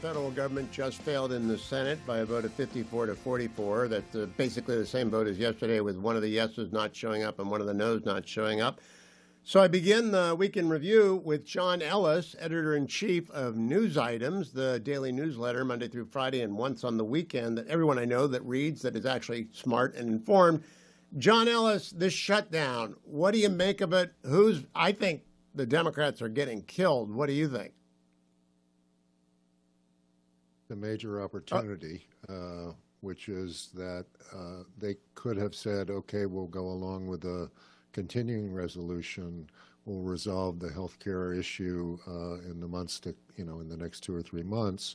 Federal government just failed in the Senate by a vote of 54 to 44. That's basically the same vote as yesterday, with one of the yeses not showing up and one of the noes not showing up. So I begin the Week in Review with John Ellis, editor-in-chief of News Items, the daily newsletter Monday through Friday and once on the weekend that everyone I know that reads that is actually smart and informed. John Ellis, this shutdown, what do you make of it? I think the Democrats are getting killed. What do you think? A major opportunity, which is that they could have said, okay, we'll go along with a continuing resolution. We'll resolve the health care issue in the months to, in the next 2 or 3 months.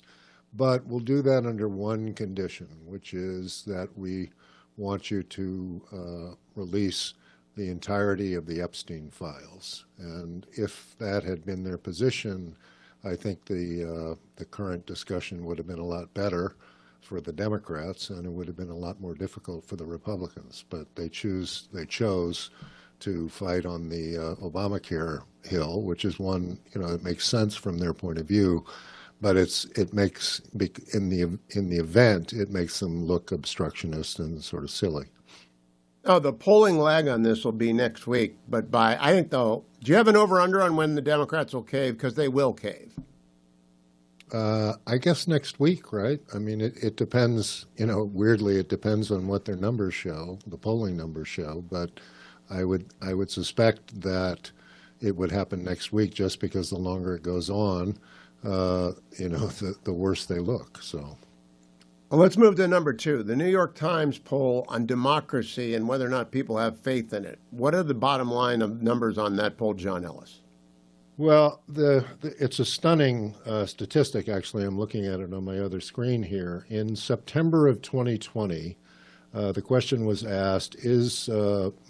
But we'll do that under one condition, which is that we want you to release the entirety of the Epstein files. And if that had been their position, I think the current discussion would have been a lot better for the Democrats, and it would have been a lot more difficult for the Republicans. But they chose to fight on the Obamacare hill, which is one, it makes sense from their point of view, but it makes in the event it makes them look obstructionist and sort of silly. Oh, the polling lag on this will be next week. But I think, though, do you have an over-under on when the Democrats will cave? Because they will cave. I guess next week, right? I mean, it depends, weirdly, it depends on what their numbers show, the polling numbers show. But I would suspect that it would happen next week just because the longer it goes on, the worse they look. So. Well, let's move to number 2, the New York Times poll on democracy and whether or not people have faith in it. What are the bottom line of numbers on that poll, John Ellis? Well, it's a stunning statistic, actually. I'm looking at it on my other screen here. In September of 2020, the question was asked, is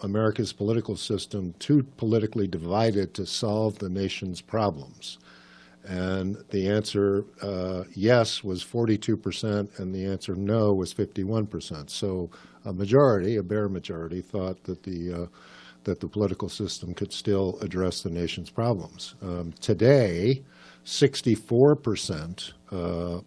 America's political system too politically divided to solve the nation's problems? And the answer yes was 42%, and the answer no was 51%. So a bare majority, thought that the political system could still address the nation's problems. Today, 64%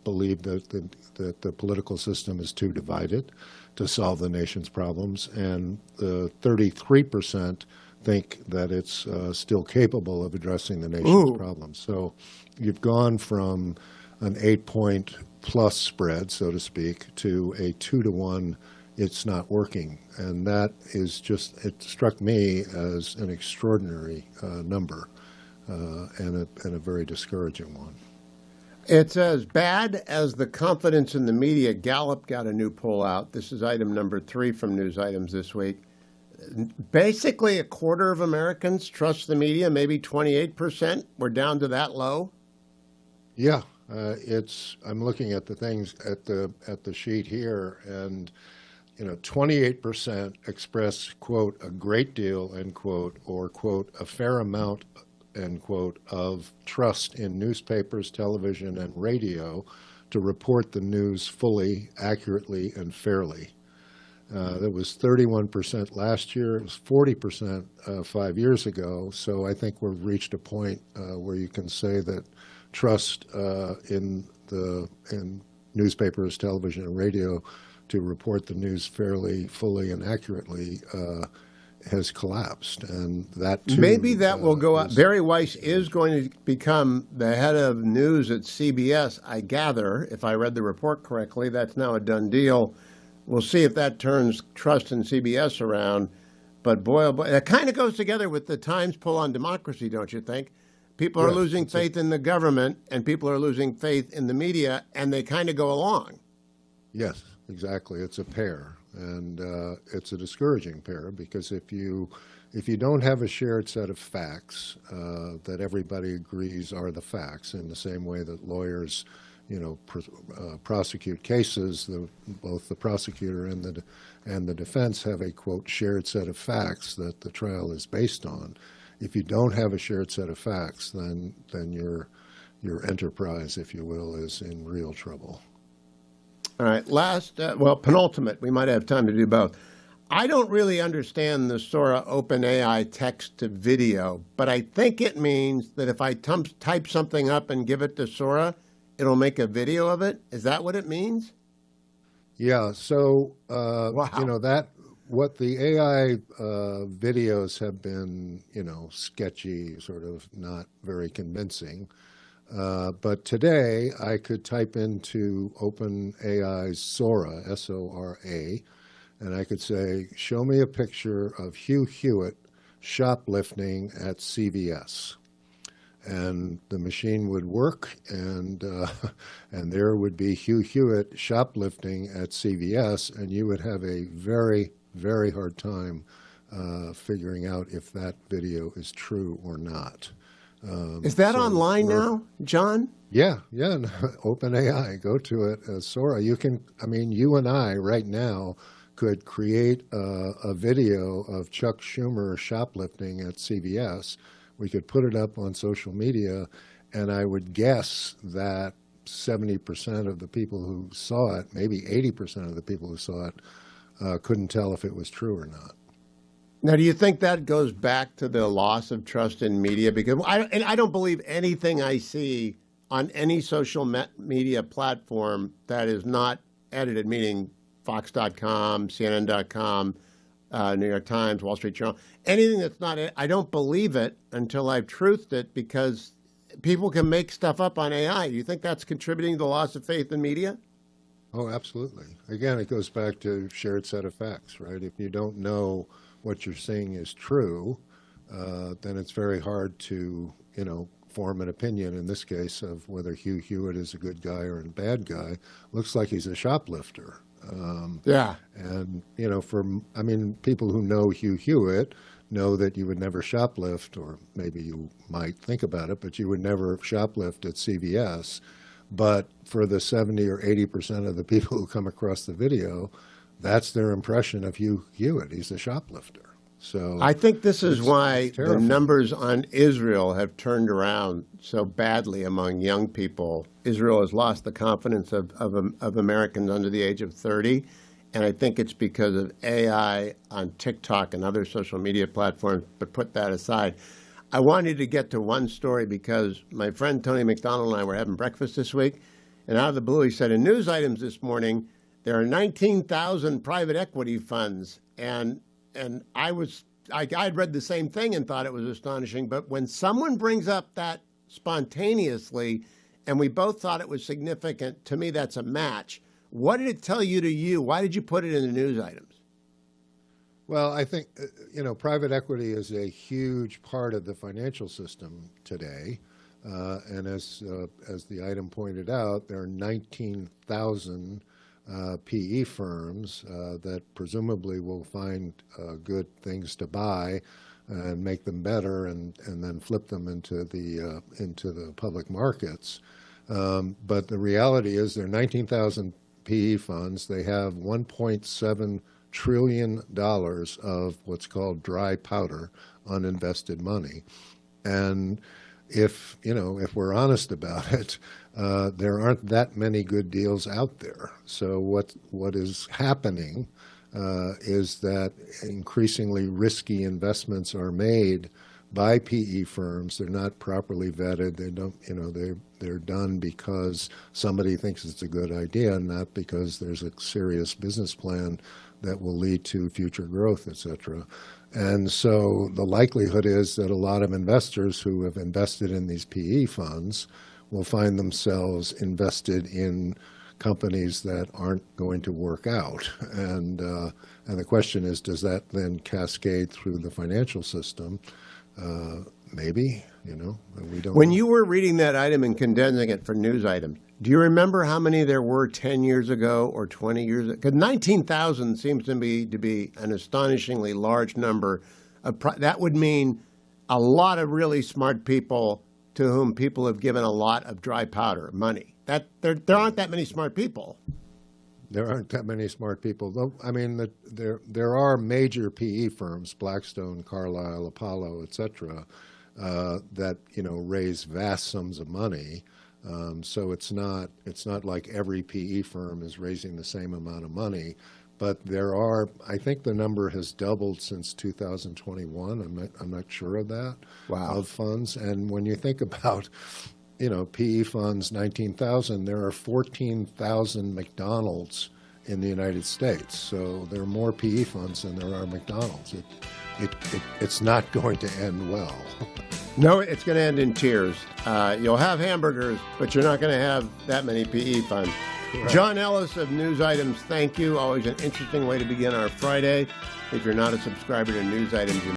believe that the political system is too divided to solve the nation's problems, and 33% think that it's still capable of addressing the nation's problems. So you've gone from an 8-point plus spread, so to speak, to a 2-to-1, it's not working. And that is it struck me as an extraordinary number and a very discouraging one. It's as bad as the confidence in the media. Gallup got a new poll out. This is item number 3 from News Items this week. Basically, a quarter of Americans trust the media, maybe 28%. We're down to that low. Yeah, I'm looking at the things at the sheet here, and 28% express, quote, a great deal, end quote, or, quote, a fair amount, end quote, of trust in newspapers, television, and radio to report the news fully, accurately, and fairly. That was 31% last year. It was 40% 5 years ago. So I think we've reached a point where you can say that trust in newspapers, television, and radio to report the news fairly, fully, and accurately has collapsed. And that too, maybe that will go up. Barry Weiss is going to become the head of news at CBS, I gather, if I read the report correctly. That's now a done deal. We'll see if that turns trust in CBS around. But boy, oh boy, it kind of goes together with the Times poll on democracy, don't you think? People are losing faith in the government, and people are losing faith in the media, and they kind of go along. Yes, exactly. It's a pair, and it's a discouraging pair, because if you don't have a shared set of facts that everybody agrees are the facts, in the same way that lawyers prosecute cases, both the prosecutor and the defense have a, quote, shared set of facts that the trial is based on. If you don't have a shared set of facts, then your enterprise, if you will, is in real trouble. All right, penultimate. We might have time to do both. I don't really understand the Sora OpenAI text to video, but I think it means that if I type something up and give it to Sora, it'll make a video of it. Is that what it means? Yeah. So Wow. that what the AI videos have been, sketchy, sort of not very convincing. But today I could type into OpenAI's Sora, Sora, and I could say, show me a picture of Hugh Hewitt shoplifting at CVS. And the machine would work, and and there would be Hugh Hewitt shoplifting at CVS, and you would have a very, very hard time figuring out if that video is true or not. Is that So online we're now, John? Yeah, yeah. OpenAI, go to it. Sora, you and I right now could create a video of Chuck Schumer shoplifting at CVS. We could put it up on social media, and I would guess that 70% of the people who saw it, maybe 80% of the people who saw it, couldn't tell if it was true or not. Now, do you think that goes back to the loss of trust in media? Because I don't believe anything I see on any social media platform that is not edited, meaning Fox.com, CNN.com, New York Times, Wall Street Journal, anything that's not it, I don't believe it until I've truthed it because people can make stuff up on AI. Do you think that's contributing to the loss of faith in media? Oh, absolutely. Again, it goes back to shared set of facts, right? If you don't know what you're saying is true, then it's very hard to, form an opinion in this case of whether Hugh Hewitt is a good guy or a bad guy. Looks like he's a shoplifter. Yeah. And, people who know Hugh Hewitt know that you would never shoplift, or maybe you might think about it, but you would never shoplift at CVS. But for the 70 or 80% of the people who come across the video, that's their impression of Hugh Hewitt. He's a shoplifter. So I think this is why it's the terrifying. numbers on Israel have turned around so badly among young people. Israel has lost the confidence of Americans under the age of 30. And I think it's because of AI on TikTok and other social media platforms, but put that aside. I wanted to get to one story because my friend Tony McDonald and I were having breakfast this week. And out of the blue, he said, in news items this morning, there are 19,000 private equity funds. And I'd read the same thing and thought it was astonishing. But when someone brings up that spontaneously, and we both thought it was significant, to me, that's a match. What did it tell you to you? Why did you put it in the news items? Well, I think, private equity is a huge part of the financial system today. And as the item pointed out, there are 19,000 PE firms that presumably will find good things to buy and make them better, and then flip them into the public markets. But the reality is there are 19,000 PE funds. They have $1.7 trillion of what's called dry powder, uninvested money, and if we're honest about it, there aren't that many good deals out there. So what is happening is that increasingly risky investments are made by PE firms. They're not properly vetted. They don't, they're done because somebody thinks it's a good idea, not because there's a serious business plan that will lead to future growth, et cetera. And so the likelihood is that a lot of investors who have invested in these PE funds will find themselves invested in companies that aren't going to work out. And the question is, does that then cascade through the financial system? Maybe, we don't When know. you were reading that item and condensing it for news items, do you remember how many there were 10 years ago or 20 years ago? Because 19,000 seems to be an astonishingly large number. That would mean a lot of really smart people to whom people have given a lot of dry powder, money. There aren't that many smart people. There aren't that many smart people. Though, there are major PE firms, Blackstone, Carlyle, Apollo, et cetera, that raise vast sums of money. So it's not like every PE firm is raising the same amount of money, but there are. I think the number has doubled since 2021. I'm not sure of that. Wow. Of funds, and when you think about PE funds 19,000. There are 14,000 McDonald's in the United States. So there are more PE funds than there are McDonald's. It's not going to end well. No, it's going to end in tears. You'll have hamburgers, but you're not going to have that many PE funds. Correct. John Ellis of News Items, thank you. Always an interesting way to begin our Friday. If you're not a subscriber to News Items,